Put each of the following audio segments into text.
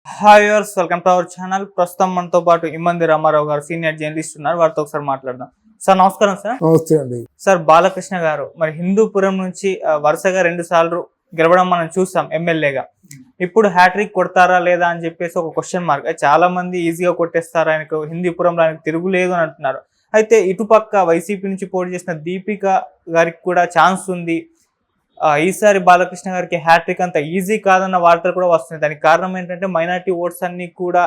Hi viewers, welcome to our channel. ప్రస్తుతం మనతో పాటు ఇమ్మంది రామారావు గారు సీనియర్ జర్నలిస్ట్ ఉన్నారు. వారితో ఒకసారి మాట్లాడదాం. సార్ నమస్కారం. సార్ నమస్తే అండి. సార్ బాలకృష్ణ గారు మరి హిందూపురం నుంచి వరుసగా 2 సార్లు గెలవడం మనం చూసాం ఎమ్మెల్యేగా. ఇప్పుడు హ్యాట్రిక్ కొడతారా లేదా అని చెప్పేసి ఒక క్వశ్చన్ మార్క్. చాలా మంది ఈజీగా కొట్టేస్తారు, ఆయనకు హిందూపురంలో ఆయనకు తిరుగులేదు అని అంటున్నారు. అయితే ఇటుపక్క వైసీపీ నుంచి పోటీ చేసిన దీపిక గారికి కూడా ఛాన్స్ ఉంది. ఈసారి బాలకృష్ణ గారికి హ్యాట్రిక్ అంత ఈజీ కాదన్న వార్తలు కూడా వస్తున్నాయి. దానికి కారణం ఏంటంటే మైనార్టీ ఓట్స్ అన్ని కూడా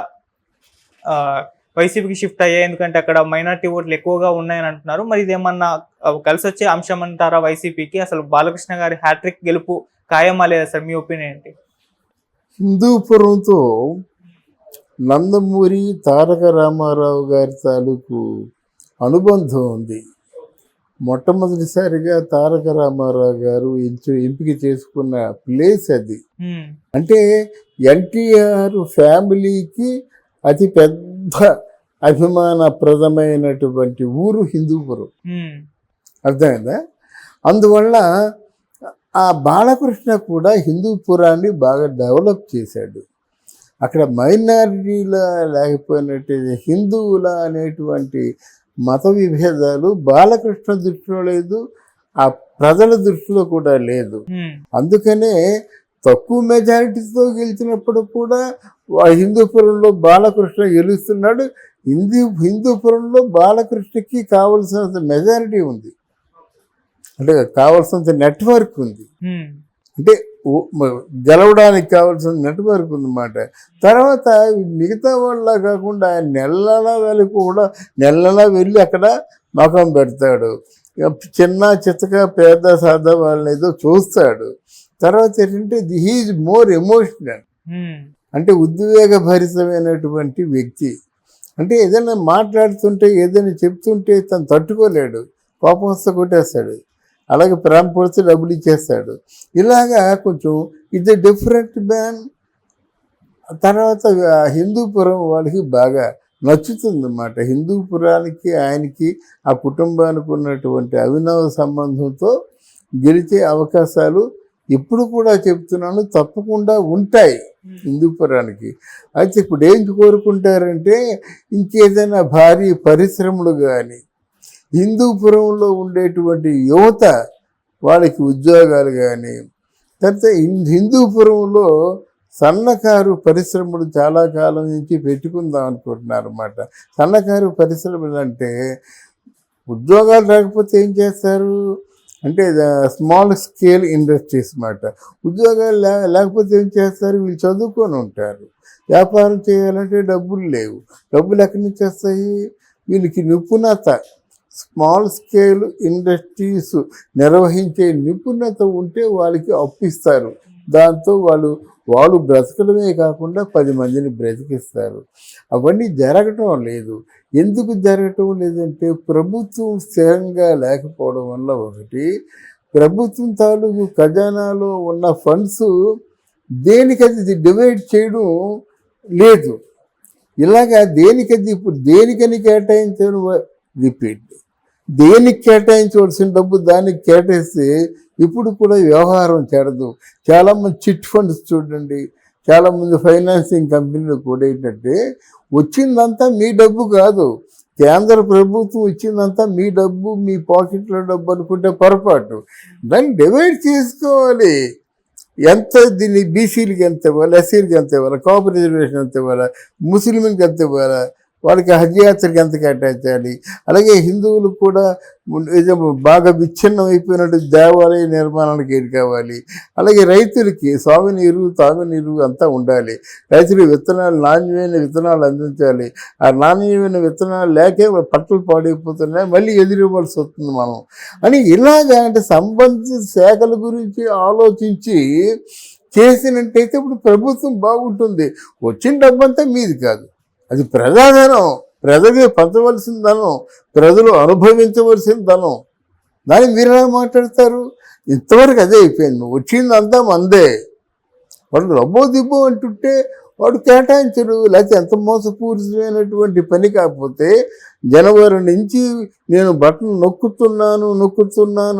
వైసీపీకి షిఫ్ట్ అయ్యాయి, ఎందుకంటే అక్కడ మైనార్టీ ఓట్లు ఎక్కువగా ఉన్నాయని అంటున్నారు. మరి ఇదేమన్నా కలిసి వచ్చే అంశం అంటారా వైసీపీకి? అసలు బాలకృష్ణ గారి హ్యాట్రిక్ గెలుపు ఖాయమా లేదా సార్? మీ ఒపీనియన్ ఏంటి? హిందూపురంతో నందమూరి తారక రామారావు గారి తాలూకు అనుబంధం ఉంది. మొట్టమొదటిసారిగా తారక రామారావు గారు ఎంపిక చేసుకున్న ప్లేస్ అది. అంటే ఎన్టీఆర్ ఫ్యామిలీకి అతి పెద్ద అభిమానప్రదమైనటువంటి ఊరు హిందూపురం. అర్థమైందా? అందువల్ల ఆ బాలకృష్ణ కూడా హిందూపురాన్ని బాగా డెవలప్ చేశాడు. అక్కడ మైనారిటీల లేకపోయినట్టు హిందువుల అనేటువంటి మత విభేదాలు బాలకృష్ణ దృష్టిలో లేదు, ఆ ప్రజల దృష్టిలో కూడా లేదు. అందుకనే తక్కువ మెజారిటీతో గెలిచినప్పుడు కూడా హిందూపురంలో బాలకృష్ణ గెలుస్తున్నాడు. హిందూపురంలో బాలకృష్ణకి కావలసినంత మెజారిటీ ఉంది, అంటే కావలసినంత నెట్వర్క్ ఉంది, అంటే గెలవడానికి కావాల్సిన నెట్వర్క్ ఉందన్నమాట. తర్వాత మిగతా వాళ్ళ కాకుండా ఆయన నెలలా వెళ్ళి అక్కడ మకం పెడతాడు. చిన్న చిత్తక పేద సాదా వాళ్ళని ఏదో చూస్తాడు. తర్వాత ఏంటంటే హీఈస్ మోర్ ఎమోషనల్, అంటే ఉద్వేగభరితమైనటువంటి వ్యక్తి. అంటే ఏదైనా మాట్లాడుతుంటే ఏదైనా చెప్తుంటే తను తట్టుకోలేడు, కోపం వస్తే కొట్టేస్తాడు, అలాగే ప్రేమ పొడితే డబ్బులు ఇచ్చేస్తాడు. ఇలాగా కొంచెం ఇది డిఫరెంట్ మ్యాన్. తర్వాత హిందూపురం వాళ్ళకి బాగా నచ్చుతుందన్నమాట. హిందూపురానికి ఆయనకి ఆ కుటుంబానికి ఉన్నటువంటి అవినవ సంబంధంతో గెలిచే అవకాశాలు ఇప్పుడు కూడా చెప్తున్నాను తప్పకుండా ఉంటాయి హిందూపురానికి. అయితే ఇప్పుడు ఏం కోరుకుంటారంటే ఇంకేదైనా భారీ పరిశ్రమలు కానీ, హిందూపురంలో ఉండేటువంటి యువత వాళ్ళకి ఉద్యోగాలు కానీ, తర్వాత హిందూపురంలో సన్నకారు పరిశ్రమలు చాలా కాలం నుంచి పెట్టుకుందాం అనుకుంటున్నారు అన్నమాట. సన్నకారు పరిశ్రమలు అంటే ఉద్యోగాలు రాకపోతే ఏం చేస్తారు అంటే స్మాల్ స్కేల్ ఇండస్ట్రీస్ అన్నమాట. ఉద్యోగాలు లేకపోతే ఏం చేస్తారు, వీళ్ళు చదువుకొని ఉంటారు, వ్యాపారం చేయాలంటే డబ్బులు లేవు, డబ్బులు ఎక్కడి నుంచి వస్తాయి? వీళ్ళకి నిపుణత, స్మాల్ స్కేల్ ఇండస్ట్రీస్ నిర్వహించే నిపుణత ఉంటే వాళ్ళకి అప్పిస్తారు. దాంతో వాళ్ళు బ్రతకడమే కాకుండా 10 మందిని బ్రతికిస్తారు. అవన్నీ జరగటం లేదు. ఎందుకు జరగటం లేదంటే ప్రభుత్వం స్థిరంగా లేకపోవడం వల్ల ఒకటి, ప్రభుత్వం తాలూకు ఖజానాలో ఉన్న ఫండ్స్ దేనికది డివైడ్ చేయడం లేదు. ఇలాగా దేనికది ఇప్పుడు దేనికని కేటాయించడం, రిపీట్, దేనికి కేటాయించవలసిన డబ్బు దానికి కేటాయిస్తే ఇప్పుడు కూడా వ్యవహారం చెడదు. చాలామంది చిట్ ఫండ్స్ చూడండి, చాలామంది ఫైనాన్సింగ్ కంపెనీలు కూడా ఏంటంటే వచ్చిందంతా మీ డబ్బు కాదు, కేంద్ర ప్రభుత్వం ఇచ్చిందంతా మీ డబ్బు, మీ పాకెట్లో డబ్బు అనుకుంటే పొరపాటు. దాన్ని డివైడ్ చేసుకోవాలి. ఎంత దీన్ని బీసీలకి ఎంత ఇవ్వాలి, ఎస్సీలకి ఎంత ఇవ్వాలి, కాపు రిజర్వేషన్ ఎంత ఇవ్వాలి, ముస్లింకి ఎంత ఇవ్వాలి, వాళ్ళకి హజ్ యాత్రకి ఎంత కేటాయించాలి, అలాగే హిందువులకు కూడా బాగా విచ్ఛిన్నం అయిపోయినట్టు దేవాలయ నిర్మాణానికి ఏది కావాలి, అలాగే రైతులకి సాగునీరు తాగునీరు అంతా ఉండాలి, రైతులు నాణ్యమైన విత్తనాలు అందించాలి. ఆ నాణ్యమైన విత్తనాలు లేకే పంటలు పాడైపోతున్నాయి, మళ్ళీ ఎదురివ్వాల్సి వస్తుంది మనం అని. ఇలాగా అంటే సంబంధిత శాఖల గురించి ఆలోచించి చేసినట్టయితే ఇప్పుడు ప్రభుత్వం బాగుంటుంది. వచ్చిన డబ్బంతా మీది కాదు, అది ప్రజాధనం, ప్రజలే పంచవలసిన ధనం, ప్రజలు అనుభవించవలసిన ధనం. దాన్ని మీరెలా మాట్లాడతారు? ఇంతవరకు అదే అయిపోయింది. వచ్చిందంతా మందే, వాడు రబ్బో దిబ్బో అంటుంటే వాడు కేటాయించడు. లేకపోతే ఎంత మోసపూరితమైనటువంటి పని కాకపోతే జనవరి నుంచి నేను బటన్ నొక్కుతున్నాను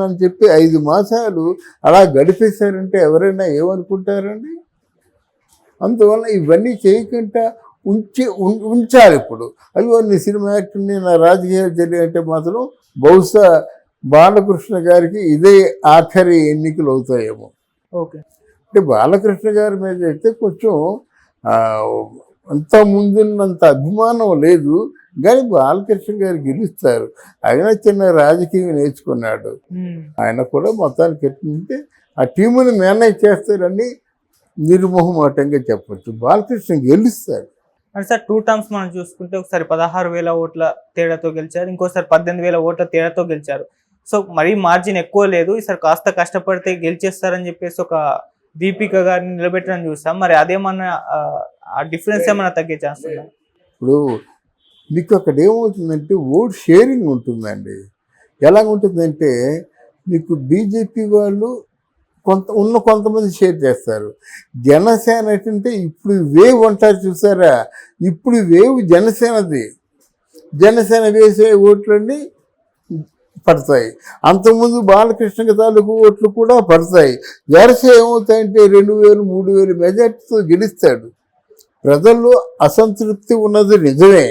అని చెప్పి 5 మాసాలు అలా గడిపేశారంటే ఎవరైనా ఏమనుకుంటారండి? అందువల్ల ఇవన్నీ చేయకుండా ఉంచాలి. ఇప్పుడు అయ్యో నీ సినిమా యాక్టర్ని నా రాజకీయాలు తెలియంటే మాత్రం బహుశా బాలకృష్ణ గారికి ఇదే ఆఖరి ఎన్నికలు అవుతాయేమో. ఓకే. అంటే బాలకృష్ణ గారి మీద అయితే కొంచెం అంత ముందున్నంత అభిమానం లేదు, కానీ బాలకృష్ణ గారు గెలుస్తారు. ఆయన చిన్న రాజకీయం నేర్చుకున్నాడు, ఆయన కూడా మొత్తానికి ఎట్టుంటే ఆ టీముని మేనేజ్ చేస్తారని నిర్మోహమాటంగా చెప్పచ్చు. బాలకృష్ణ గెలుస్తారు. అంటే సార్ 2 టర్మ్స్ మనం చూసుకుంటే ఒకసారి 16,000 ఓట్ల తేడాతో గెలిచారు, ఇంకోసారి 18,000 ఓట్ల తేడాతో గెలిచారు. సో మరీ మార్జిన్ ఎక్కువ లేదు, ఈసారి కాస్త కష్టపడితే గెలిచేస్తారని చెప్పేసి ఒక దీపిక గారిని నిలబెట్టడం చూసాం. మరి అదేమన్నా ఆ డిఫరెన్స్ ఏమైనా తగ్గే ఛాన్స్ ఉందా? ఇప్పుడు మీకు అక్కడ ఏమవుతుందంటే ఓట్ షేరింగ్ ఉంటుందండి. ఎలాగుంటుందంటే మీకు బీజేపీ వాళ్ళు కొంతమంది షేర్ చేస్తారు. జనసేన ఏంటంటే ఇప్పుడు వేవ్ అంటారు చూసారా, ఇప్పుడు వేవ్ జనసేనది. జనసేన వేసే ఓట్లన్నీ పడతాయి. అంతకుముందు బాలకృష్ణ తాలూకు ఓట్లు కూడా పడతాయి. జనసేన ఏమవుతాయంటే 2,000, 3,000 మెజార్టీతో గెలుస్తాడు. ప్రజల్లో అసంతృప్తి ఉన్నది నిజమే,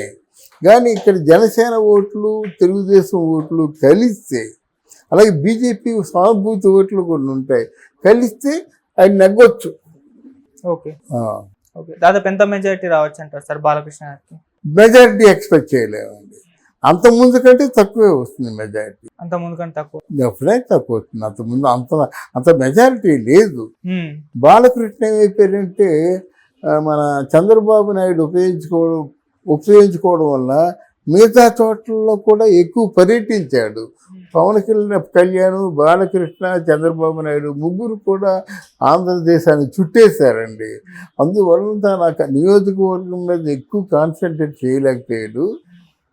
కానీ ఇక్కడ జనసేన ఓట్లు తెలుగుదేశం ఓట్లు కలిస్తే, అలాగే బీజేపీ సానుభూతి ఓట్లు కొన్ని ఉంటాయి, కలిస్తే ఆయన నెగ్గొచ్చు. ఓకే. ఓకే, దాదాపు ఎంత మెజారిటీ రావచ్చు అంటారు సార్ బాలకృష్ణ గారికి? మెజారిటీ ఎక్స్పెక్ట్ చేయలేమండి. అంత ముందు కంటే తక్కువే వస్తుంది మెజారిటీ. అంత ముందు కంటే తక్కువ, డెఫినెట్ తక్కువ వస్తుంది. అంత ముందు అంత మెజారిటీ లేదు. బాలకృష్ణ ఏమైపోయారంటే మన చంద్రబాబు నాయుడు ఉపయోగించుకోవడం వల్ల మిగతా చోట్లలో కూడా ఎక్కువ పర్యటించాడు. పవన్ కళ్యాణ్, బాలకృష్ణ, చంద్రబాబు నాయుడు ముగ్గురు కూడా ఆంధ్రదేశాన్ని చుట్టేశారండి. అందువల్ల తన నియోజకవర్గం మీద ఎక్కువ కాన్సన్ట్రేట్ చేయలేకపోయాడు.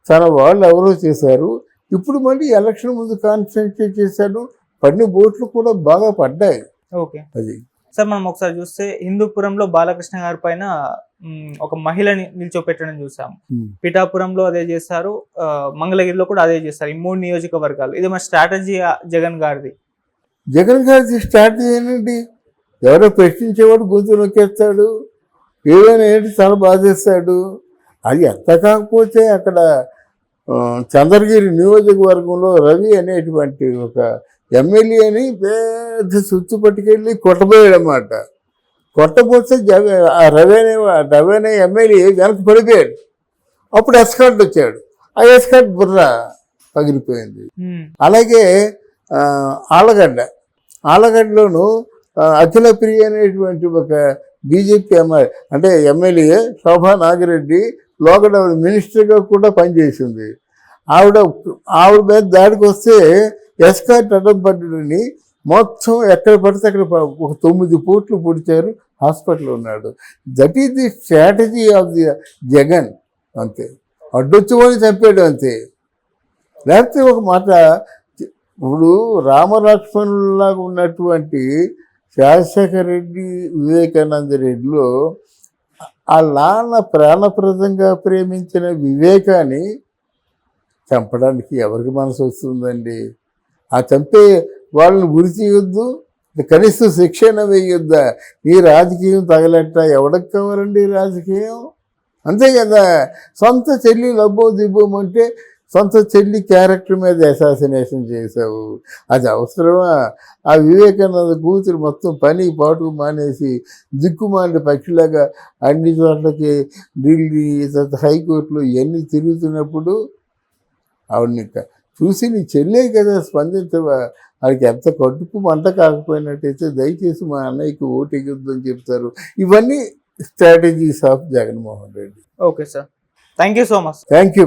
తన వాళ్ళు ఎవరో చేశారు. ఇప్పుడు మళ్ళీ ఎలక్షన్ ముందు కాన్సన్ట్రేట్ చేశాడు. పడిన ఓట్లు కూడా బాగా పడ్డాయి. ఓకే. అది సార్ మనం ఒకసారి చూస్తే హిందూపురంలో బాలకృష్ణ గారి పైన ఒక మహిళని నిల్చోపెట్టడం చూసాము. పిఠాపురంలో అదే చేశారు, మంగళగిరిలో కూడా అదే చేస్తారు. ఈ 3 నియోజకవర్గాలు. ఇది మన స్ట్రాటజీ జగన్ గారిది. జగన్ గారి స్ట్రాటజీ ఏంటండి? ఎవరో ప్రశ్నించేవాడు గొంతు నొక్కేస్తాడు, ఏదైనా ఏంటి చాలా బాధేస్తాడు. అది ఎంత కాకపోతే అక్కడ చంద్రగిరి నియోజకవర్గంలో రవి అనేటువంటి ఒక ఎమ్మెల్యేని పెద్ద సుత్తు పట్టుకెళ్ళి కొట్టబోయాడన్నమాట. కొట్టబోతే ఆ రవి అనే ఎమ్మెల్యే వెనక్కి పడిపోయాడు. అప్పుడు ఎస్కాట్ వచ్చాడు, ఆ ఎస్కాట్ బుర్ర పగిలిపోయింది. అలాగే ఆలగడ్డలోను అఖిల ప్రియ అనేటువంటి ఒక బీజేపీ ఎమ్మెల్యే శోభా నాగిరెడ్డి లోకల్ మినిస్టర్గా కూడా పనిచేసింది. ఆవిడ మీద దాడికి వస్తే ఎస్కాట్ అడ్డం పడ్డని మొత్తం ఎక్కడ పడితే అక్కడ ఒక 9 పూట్లు పొడిచారు, హాస్పిటల్లో ఉన్నాడు. That is the strategy of the Jagan. అంతే, అడ్డొచ్చుకొని చంపాడు అంతే. లేకపోతే ఒక మాట, ఇప్పుడు రామలక్ష్మణులాగా ఉన్నటువంటి రాజశేఖర రెడ్డి, వివేకానంద రెడ్డిలో ఆ నాన్న ప్రాణప్రదంగా ప్రేమించిన వివేకాన్ని చంపడానికి ఎవరికి మనసు వస్తుందండి? ఆ చంపే వాళ్ళని గురి చేయొద్దు, కనీసం శిక్షణ వేయొద్దా? నీ రాజకీయం తగలట్ట ఎవరికి కావాలండి రాజకీయం? అంతే కదా. సొంత చెల్లి లబ్బో దిబ్బోమంటే సొంత చెల్లి క్యారెక్టర్ మీద అసాసినేషన్ చేశావు, అది అవసరమా? ఆ వివేకానంద కూతురు మొత్తం పని పాటు మానేసి దిక్కుమాలిన పక్షిలాగా అన్ని చోట్లకి ఢిల్లీ, హైకోర్టులో ఇవన్నీ తిరుగుతున్నప్పుడు ఆవిడని చూసి నీ చెల్లే కదా స్పందించవా? వాడికి ఎంత కడుపు మంట కాకపోయినట్టయితే దయచేసి మా అన్నయ్యకి ఓటు ఎగొద్దని చెప్తారు. ఇవన్నీ strategies of Jaganmohan Reddy. Okay sir, thank you so much. Thank you.